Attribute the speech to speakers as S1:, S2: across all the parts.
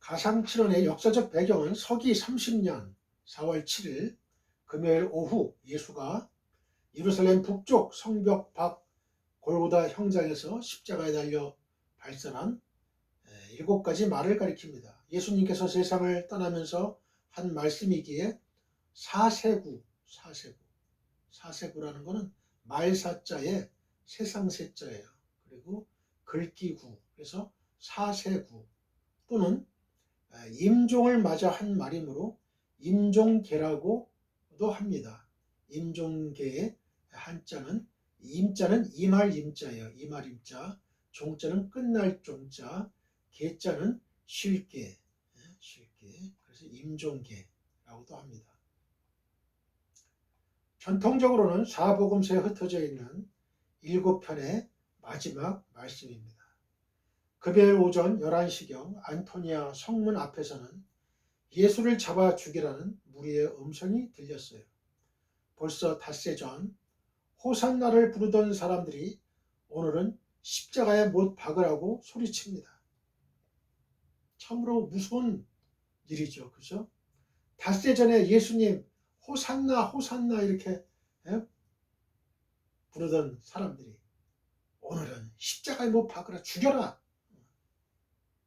S1: 가상칠언의 역사적 배경은 서기 30년 4월 7일 금요일 오후 예수가 예루살렘 북쪽 성벽 밖 골고다 형장에서 십자가에 달려 발설한 7가지 말을 가리킵니다. 예수님께서 세상을 떠나면서 한 말씀이기에 사세구라는 것은 말사자에 세상세자예요. 그리고 글귀구, 그래서 사세구 또는 임종을 맞아 한 말이므로 임종계라고도 합니다. 임종계의 한자는 임자는 이말 임자예요. 이말 임자. 종자는 끝날 종자. 계자는 쉴게. 그래서 임종계라고도 합니다. 전통적으로는 사복음서에 흩어져 있는 7편의 마지막 말씀입니다. 금요일 오전 11시경 안토니아 성문 앞에서는 예수를 잡아 죽이라는 무리의 음성이 들렸어요. 벌써 닷새 전 호산나를 부르던 사람들이 오늘은 십자가에 못 박으라고 소리칩니다. 참으로 무서운 일이죠. 그죠? 닷새 전에 예수님 호산나 호산나 이렇게 부르던 사람들이 오늘은 십자가에 못 박으라, 죽여라,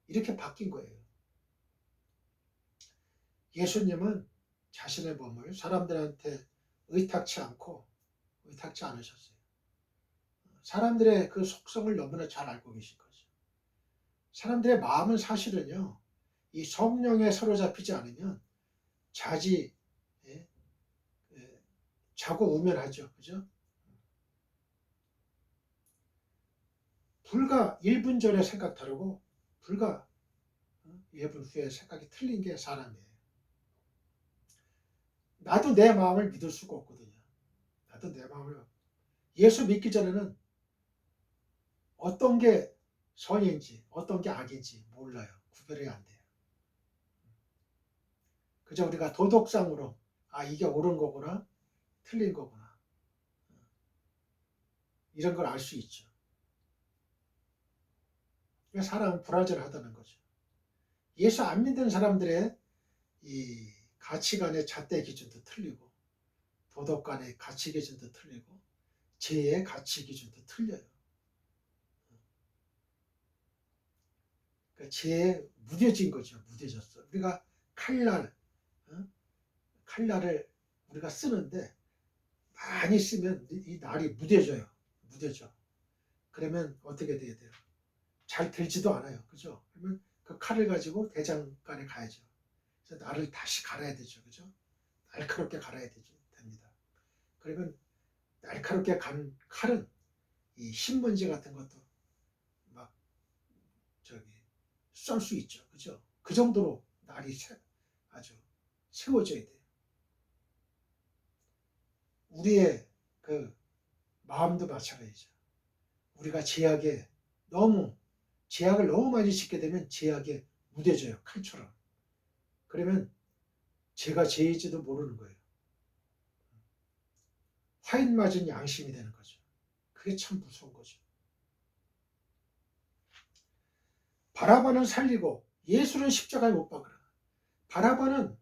S1: 이렇게 바뀐 거예요. 예수님은 자신의 몸을 사람들한테 의탁치 않으셨어요. 사람들의 그 속성을 너무나 잘 알고 계신 거죠. 사람들의 마음은 사실은요, 이 성령에 사로잡히지 않으면 자고 우면하죠. 그죠? 불과 1분 전에 생각 다르고 불과 1분 후에 생각이 틀린 게 사람이에요. 나도 내 마음을 믿을 수가 없거든요. 나도 내 마음을, 예수 믿기 전에는 어떤 게 선인지 어떤 게 악인지 몰라요. 구별이 안 돼요. 그저 우리가 도덕상으로 이게 옳은 거구나 틀린 거구나 이런 걸 알 수 있죠. 그러니까 사람은 불완전하다는 거죠. 예수 안 믿는 사람들의 이 가치관의 잣대 기준도 틀리고 도덕관의 가치 기준도 틀리고 죄의 가치 기준도 틀려요. 그러니까 죄에 무뎌진 거죠. 무뎌졌어. 우리가 칼날을 우리가 쓰는데 많이 쓰면 이 날이 무뎌져요. 무뎌져. 그러면 어떻게 돼야 돼요? 잘 들지도 않아요. 그죠? 그러면 그 칼을 가지고 대장간에 가야죠. 그래서 날을 다시 갈아야 되죠. 그죠? 날카롭게 갈아야 됩니다. 그러면 날카롭게 간 칼은 이 신문지 같은 것도 막 썰 수 있죠. 그죠? 그 정도로 날이 아주 세워져야 돼요. 우리의 그 마음도 마찬가지죠. 우리가 제약을 너무 많이 짓게 되면 제약에 무뎌져요. 칼처럼. 그러면 제가 죄인지도 모르는 거예요. 화인 맞은 양심이 되는 거죠. 그게 참 무서운 거죠. 바라바는 살리고 예수는 십자가에 못 박으라. 바라바는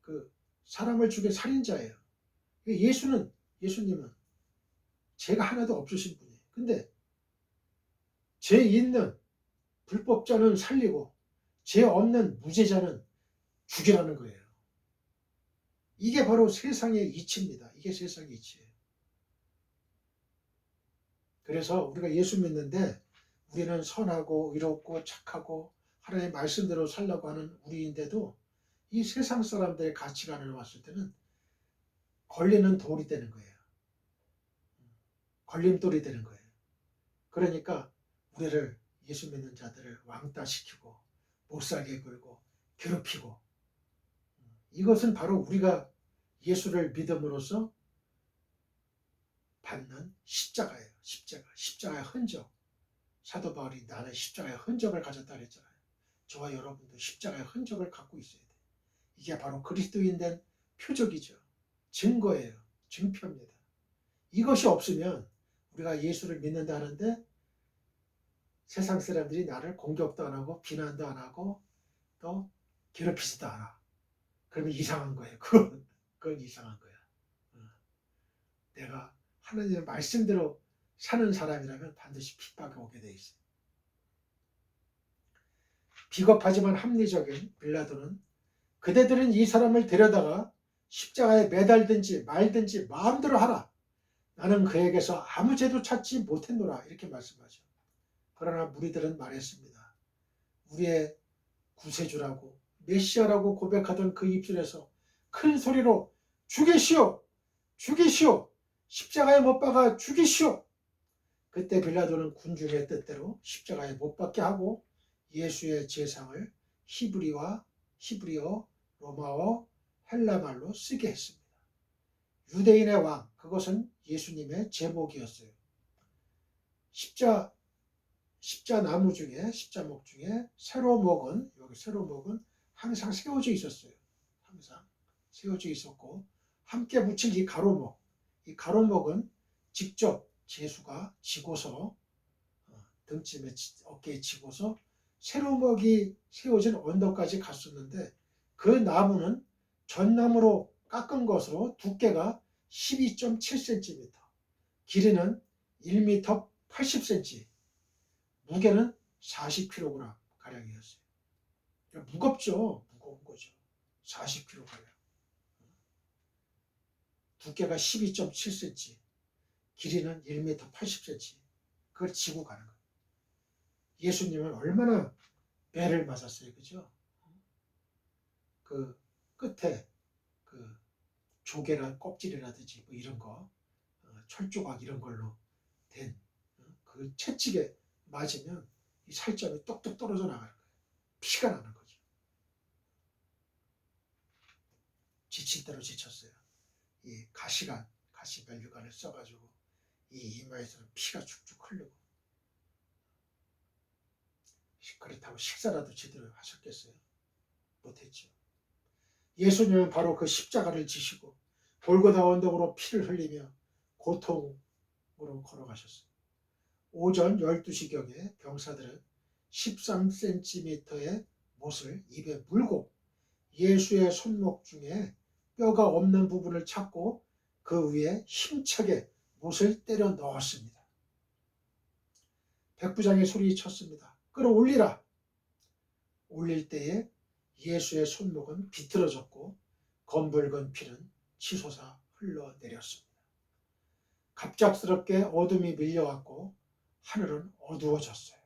S1: 그 사람을 죽인 살인자예요. 예수님은 죄가 하나도 없으신 분이에요. 근데 죄 있는 불법자는 살리고 죄 없는 무죄자는 죽이라는 거예요. 이게 바로 세상의 이치입니다. 이게 세상의 이치예요. 그래서 우리가 예수 믿는데 우리는 선하고 의롭고 착하고 하나님의 말씀대로 살려고 하는 우리인데도 이 세상 사람들의 가치관을 봤을 때는 걸리는 돌이 되는 거예요. 걸림돌이 되는 거예요. 그러니까 우리를 예수 믿는 자들을 왕따시키고 못살게 굴고 괴롭히고, 이것은 바로 우리가 예수를 믿음으로써 받는 십자가예요. 십자가의 흔적. 사도 바울이 나는 십자가의 흔적을 가졌다 그랬잖아요. 저와 여러분도 십자가의 흔적을 갖고 있어야 돼요. 이게 바로 그리스도인 된 표적이죠. 증거예요. 증표입니다. 이것이 없으면 우리가 예수를 믿는다 하는데 세상 사람들이 나를 공격도 안 하고 비난도 안 하고 또 괴롭히지도 않아. 그러면 이상한 거예요. 그건 이상한 거야. 어, 내가 하나님의 말씀대로 사는 사람이라면 반드시 핍박이 오게 돼 있어요. 비겁하지만 합리적인 빌라도는 그대들은 이 사람을 데려다가 십자가에 매달든지 말든지 마음대로 하라. 나는 그에게서 아무 죄도 찾지 못했노라. 이렇게 말씀하죠. 그러나 무리들은 말했습니다. 우리의 구세주라고 메시아라고 고백하던 그 입술에서 큰 소리로 죽이시오! 죽이시오! 십자가에 못 박아 죽이시오! 그때 빌라도는 군중의 뜻대로 십자가에 못 박게 하고 예수의 제상을 히브리어, 로마어, 헬라말로 쓰게 했습니다. 유대인의 왕, 그것은 예수님의 제목이었어요. 십자목 중에 세로목은 항상 세워져 있었어요. 항상 세워져 있었고 함께 붙일 이 가로목은 직접 예수가 지고서 등짐에 어깨에 지고서 세로목이 세워진 언덕까지 갔었는데 그 나무는 전나무로 깎은 것으로 두께가 12.7cm, 길이는 1m 80cm, 무게는 40kg 가량이었어요. 무겁죠. 무거운 거죠. 40kg 가량. 두께가 12.7cm, 길이는 1m 80cm. 그걸 지고 가는 거예요. 예수님은 얼마나 매를 맞았어요. 그죠? 그 끝에 그 조개나 껍질이라든지 뭐 이런 거, 철조각 이런 걸로 된 그 채찍에 맞으면 이 살점이 똑똑 떨어져 나가는 거예요. 피가 나는 거죠. 지칠 대로 지쳤어요. 이 가시면류관을 써가지고 이 이마에서는 피가 축축 흐르고, 그렇다고 식사라도 제대로 하셨겠어요? 못했죠. 예수님은 바로 그 십자가를 지시고 골고다 언덕으로 피를 흘리며 고통으로 걸어가셨어요. 오전 12시경에 병사들은 13cm의 못을 입에 물고 예수의 손목 중에 뼈가 없는 부분을 찾고 그 위에 힘차게 못을 때려 넣었습니다. 백부장이 소리쳤습니다. 끌어올리라. 올릴 때에 예수의 손목은 비틀어졌고 검붉은 피는 치솟아 흘러내렸습니다. 갑작스럽게 어둠이 밀려왔고 하늘은 어두워졌어요.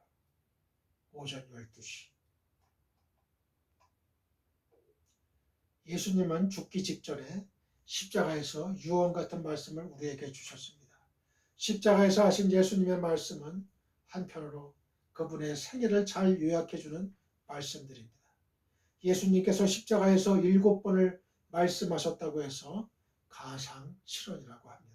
S1: 오전 12시. 예수님은 죽기 직전에 십자가에서 유언 같은 말씀을 우리에게 주셨습니다. 십자가에서 하신 예수님의 말씀은 한편으로 그분의 생애를 잘 요약해주는 말씀들입니다. 예수님께서 십자가에서 7번을 말씀하셨다고 해서 가상 실언이라고 합니다.